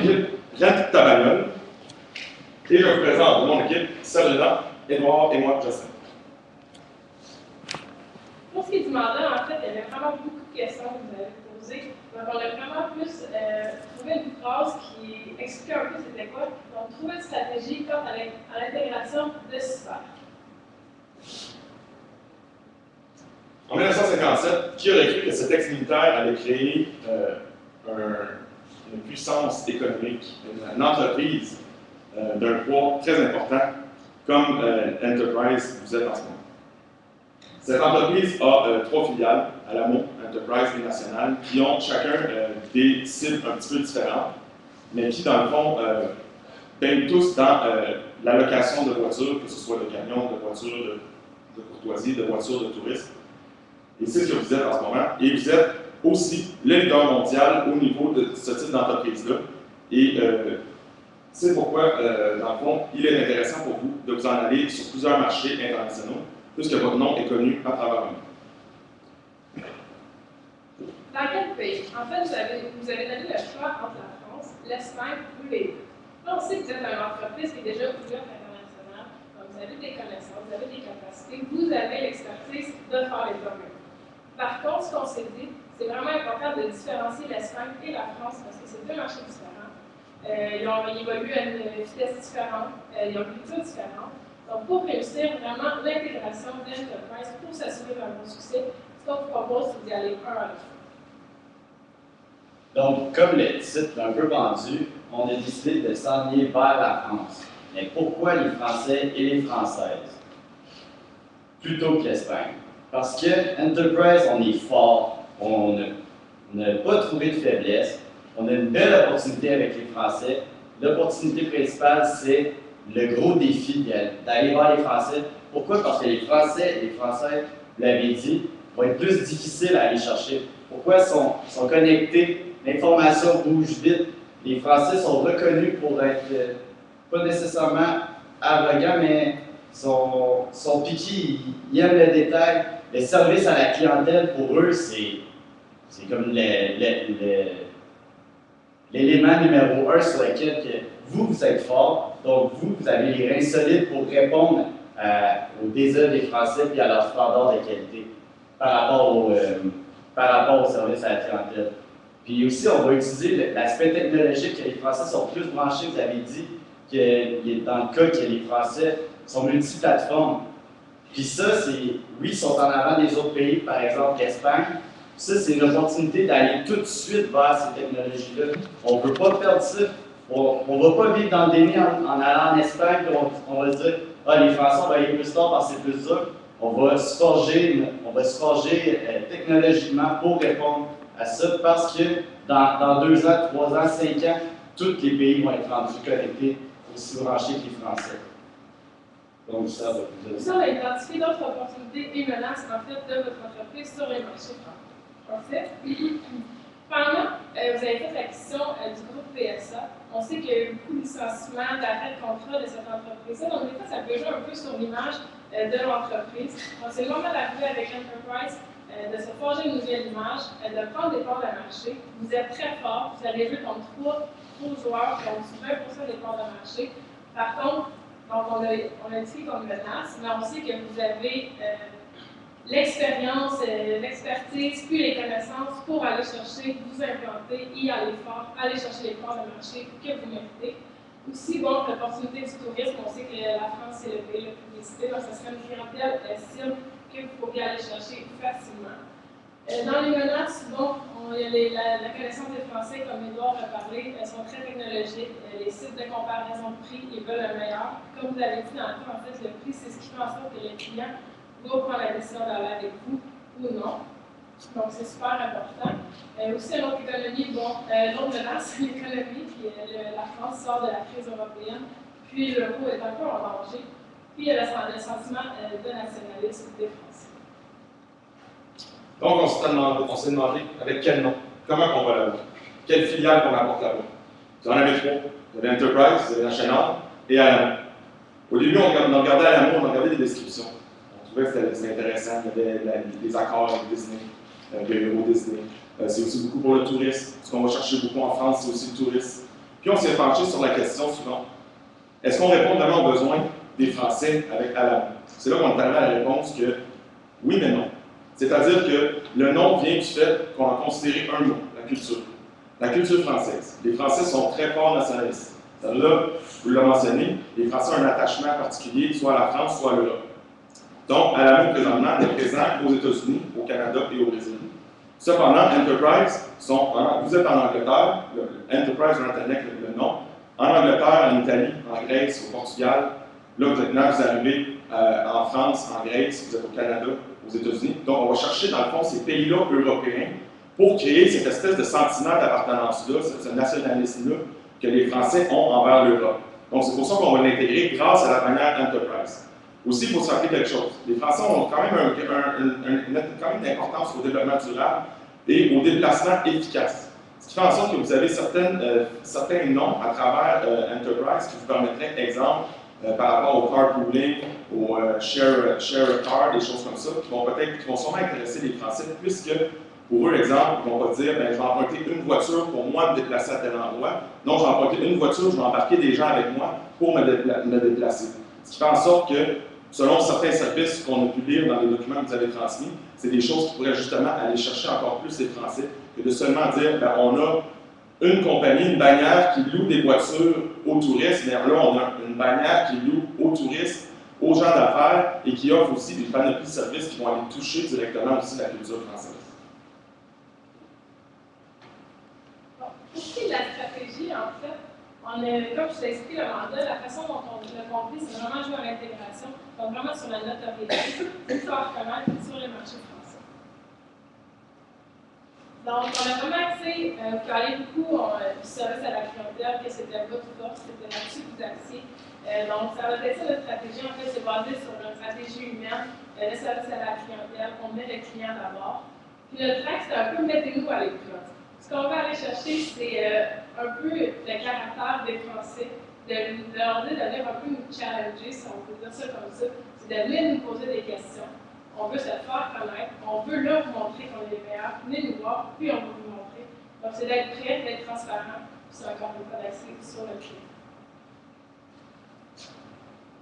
L'équipe Rent ta bagnole. Et je vous présente mon équipe, Sabrina, Edouard et moi, Justin. Pour ce qui est du mandat, en fait, il y avait vraiment beaucoup de questions que vous avez posées. Donc, on a vraiment plus trouvé une phrase qui expliquait un peu c'était quoi. Donc, trouver une stratégie quant à l'intégration de cyber. En 1957, qui aurait cru que cet ex-militaire allait créer une puissance économique, une entreprise d'un poids très important comme Enterprise vous êtes en ce moment? Cette entreprise a 3 filiales, Alamo, Enterprise et National, qui ont chacun des cibles un petit peu différentes, mais qui, dans le fond, baignent tous dans la location de voitures, que ce soit de camions, de voitures de courtoisie, de voitures de tourisme. Et c'est ce que vous êtes en ce moment. Et vous êtes aussi le leader mondial au niveau de ce type d'entreprise-là. Et c'est pourquoi, dans le fond, il est intéressant pour vous de vous en aller sur plusieurs marchés internationaux, puisque votre nom est connu à travers le monde. Dans quel pays? En fait, vous avez donné le choix entre la France, l'Espagne ou les deux. Là, on sait que vous êtes une entreprise qui est déjà ouverte à l'international, donc vous avez des connaissances, vous avez des capacités, vous avez l'expertise de faire les programmes. Par contre, ce qu'on s'est dit, c'est vraiment important de différencier l'Espagne et la France parce que c'est deux marchés différents. Ils évoluent à une vitesse différente, ils ont une culture différente. Donc, pour réussir vraiment l'intégration d'Enterprise, pour s'assurer d'un bon succès, ce qu'on vous propose, c'est d'y aller un à la fois. Donc, comme le titre l'a un peu vendu, on a décidé de s'enligner vers la France. Mais pourquoi les Français et les Françaises plutôt que l'Espagne? Parce que Enterprise, on est fort, on n'a pas trouvé de faiblesse, on a une belle opportunité avec les Français. L'opportunité principale, c'est le gros défi d'aller vers les Français. Pourquoi? Parce que les Français et les Françaises, vous l'avez dit, vont être plus difficiles à aller chercher. Pourquoi? Ils sont connectés, l'information bouge vite. Les Français sont reconnus pour être, pas nécessairement arrogants, mais sont piqués, ils aiment le détail. Le service à la clientèle, pour eux, c'est comme l'élément numéro 1 sur lequel vous êtes fort. Donc, vous avez les reins solides pour répondre aux désirs des Français et à leurs standards de qualité par rapport au service à la clientèle. Puis aussi, on va utiliser l'aspect technologique que les Français sont plus branchés. Vous avez dit que dans le cas que les Français sont multiplateformes. Puis ça, oui, ils sont en avant des autres pays, par exemple l'Espagne. Ça, c'est une opportunité d'aller tout de suite vers ces technologies-là. On ne veut pas perdre ça. On ne va pas vivre dans le déni en allant en Espagne, puis on va se dire « Ah, les Français, on va aller plus tard parce que c'est plus dur. » On va se forger technologiquement pour répondre à ça parce que dans 2 ans, 3 ans, 5 ans, tous les pays vont être rendus connectés, aussi branchés que les Français. Donc, ça va vous aider. Ça, on a identifié d'autres opportunités et menaces en fait de votre entreprise sur les marchés français. Pendant, vous avez fait l'acquisition du groupe PSA. On sait qu'il y a eu beaucoup de licenciements, d'arrêt de contrat de cette entreprise-là. Donc, des fois, ça peut jouer un peu sur l'image de l'entreprise. Donc, c'est le moment d'arriver avec Enterprise, de se forger une nouvelle image, de prendre des parts de marché. Vous êtes très fort. Vous allez jouer contre 3 gros joueurs qui ont 20% des parts de marché. Par contre, donc on a dit comme menace, mais on sait que vous avez l'expérience, l'expertise, puis les connaissances pour aller chercher, vous implanter et aller fort, aller chercher les parts de marché que vous méritez. Aussi, bon, l'opportunité du tourisme, on sait que la France, c'est le pays le plus visité, donc ce serait une clientèle cible que vous pourriez aller chercher facilement. Dans les menaces, bon, la connaissance des Français, comme Edouard a parlé, elles sont très technologiques. Les sites de comparaison de prix, ils veulent le meilleur. Comme vous l'avez dit dans le temps, en fait, le prix, c'est ce qui fait en sorte que le client va prendre la décision d'aller avec vous ou non. Donc, c'est super important. Aussi, une autre économie, bon, l'autre menace, c'est l'économie, puis la France sort de la crise européenne, puis l'euro est un peu en danger, puis il y a le sentiment de nationalisme des Français. Donc, on s'est demandé avec quel nom, comment on va là-bas, quelle filiale qu'on apporte là-bas. Vous en avez 3. Vous avez Enterprise, vous avez National et Alamo. Au début, on regardait Alamo, on regardait les descriptions. On trouvait que c'était intéressant, il y avait des accords avec Disney, avec Euro Disney. C'est aussi beaucoup pour le tourisme. Ce qu'on va chercher beaucoup en France, c'est aussi le tourisme. Puis on s'est penché sur la question suivante. Est-ce qu'on répond vraiment aux besoins des Français avec Alamo? C'est là qu'on est arrivé à la réponse que oui, mais non. C'est-à-dire que le nom vient du fait qu'on a considéré un mot, la culture. La culture française. Les Français sont très forts nationalistes. Là, vous l'avez mentionné, les Français ont un attachement particulier, soit à la France, soit à l'Europe. Donc, Alamo, présentement, est présent aux États-Unis, au Canada et au Brésil. Cependant, Enterprise, vous êtes en Angleterre, Enterprise Internet, le nom, en Angleterre, en Italie, en Grèce, au Portugal. Là, maintenant, vous arrivez en France, en Grèce, vous êtes au Canada, aux États-Unis. Donc, on va chercher, dans le fond, ces pays-là européens pour créer cette espèce de sentiment d'appartenance-là, ce nationalisme-là que les Français ont envers l'Europe. Donc, c'est pour ça qu'on va l'intégrer grâce à la manière Enterprise. Aussi, il faut se rappeler quelque chose. Les Français ont quand même une importance au développement durable et au déplacement efficace. Ce qui fait en sorte que vous avez certains noms à travers Enterprise qui vous permettraient, exemple, par rapport au carpooling, au share a car, des choses comme ça, qui vont sûrement intéresser les Français, puisque pour eux, exemple, ils ne vont pas dire, je vais emprunter une voiture pour moi me déplacer à tel endroit. Non, je vais emprunter une voiture, je vais embarquer des gens avec moi pour me déplacer. Ce qui fait en sorte que, selon certains services qu'on a pu lire dans les documents que vous avez transmis, c'est des choses qui pourraient justement aller chercher encore plus les Français que de seulement dire, on a une compagnie, une bannière qui loue des voitures aux touristes, mais là, on a une bannière qui loue aux touristes, aux gens d'affaires et qui offre aussi une panoplie de services qui vont aller toucher directement aussi la culture française. Bon, pour ce qui est de la stratégie, en fait, comme je vous ai expliqué le mandat, la façon dont on l'a compris, c'est vraiment jouer à l'intégration, donc vraiment sur la notoriété, c'est faire connaître sur les marchés français. Donc, on a vraiment axé, vous parlez beaucoup du service à la clientèle, que c'était votre force, c'était là-dessus que vous axiez. Donc, ça va être ça notre stratégie. En fait, c'est basé sur une stratégie humaine, le service à la clientèle, on met le client d'abord. Puis notre axe, c'est un peu mettez-nous à l'épreuve. Ce qu'on va aller chercher, c'est un peu le caractère des Français, de leur dire de venir un peu nous challenger, si on peut dire ça comme ça, c'est de venir nous poser des questions. On veut se faire connaître, on veut là vous montrer qu'on est les meilleurs, venez nous voir, puis on va vous montrer. Donc, c'est d'être prêt, d'être transparent, puis c'est encore une fois d'axer sur le client.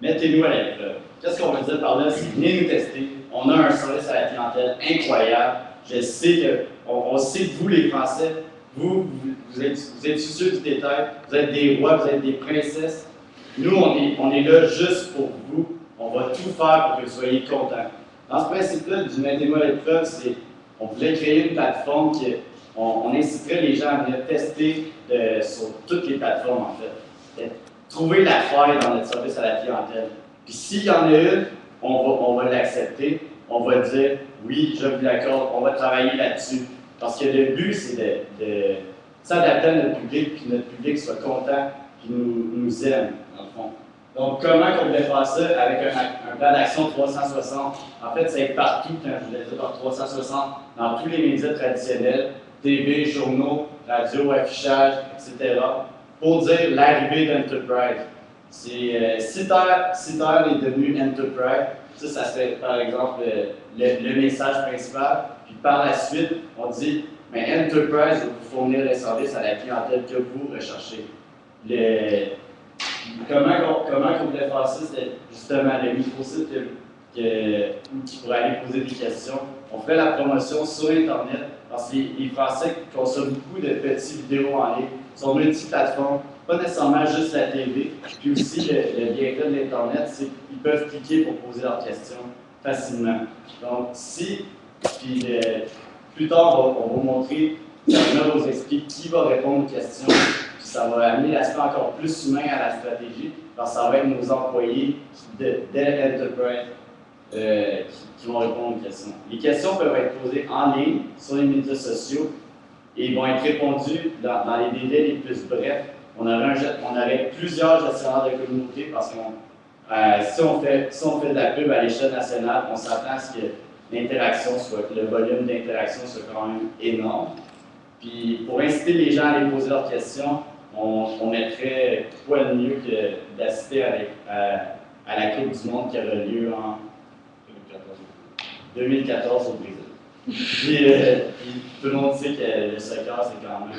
Mettez-nous à l'épreuve. Qu'est-ce qu'on veut dire par là? C'est venez nous tester. On a un service à la clientèle incroyable. Je sais on sait que vous, les Français, vous êtes soucieux du détail, vous êtes des rois, vous êtes des princesses. Nous, on est là juste pour vous. On va tout faire pour que vous soyez contents. Dans ce principe-là, du mettez-nous à l'épreuve, c'est on voulait créer une plateforme on inciterait les gens à venir tester sur toutes les plateformes, en fait. Trouver la faille dans notre service à la clientèle. Puis s'il y en a une, on va l'accepter, on va dire oui, je vous l'accorde, on va travailler là-dessus. Parce que le but, c'est de s'adapter à notre public, puis notre public soit content, puis nous aime, dans le fond. Donc, comment on voulait faire ça avec un plan d'action 360? En fait, c'est partout, quand je voulais dire par 360, dans tous les médias traditionnels, TV, journaux, radio, affichage, etc., pour dire l'arrivée d'Enterprise. C'est Citer est devenu Enterprise. Ça serait par exemple le message principal. Puis par la suite, on dit mais Enterprise va vous fournir les services à la clientèle que vous recherchez. Comment on voulait faire ça? C'était justement le microsite qui pourrait aller poser des questions. On fait la promotion sur Internet parce que les Français consomment beaucoup de petites vidéos en ligne sur multiplateformes, pas nécessairement juste la TV. Puis aussi, le bienfait de l'Internet, c'est qu'ils peuvent cliquer pour poser leurs questions facilement. Donc, plus tard, on va vous montrer, ça va vous expliquer qui va répondre aux questions. Puis ça va amener l'aspect encore plus humain à la stratégie, parce que ça va être nos employés de l'Enterprise qui vont répondre aux questions. Les questions peuvent être posées en ligne, sur les médias sociaux, et vont être répondues dans les délais les plus brefs. On aurait plusieurs gestionnaires de communauté parce que si on fait de la pub à l'échelle nationale, on s'attend à ce que le volume d'interaction soit quand même énorme. Puis pour inciter les gens à aller poser leurs questions, on mettrait quoi de mieux que d'assister à la Coupe du Monde qui aura lieu en 2014 au Brésil. Puis tout le monde sait que le soccer, c'est quand même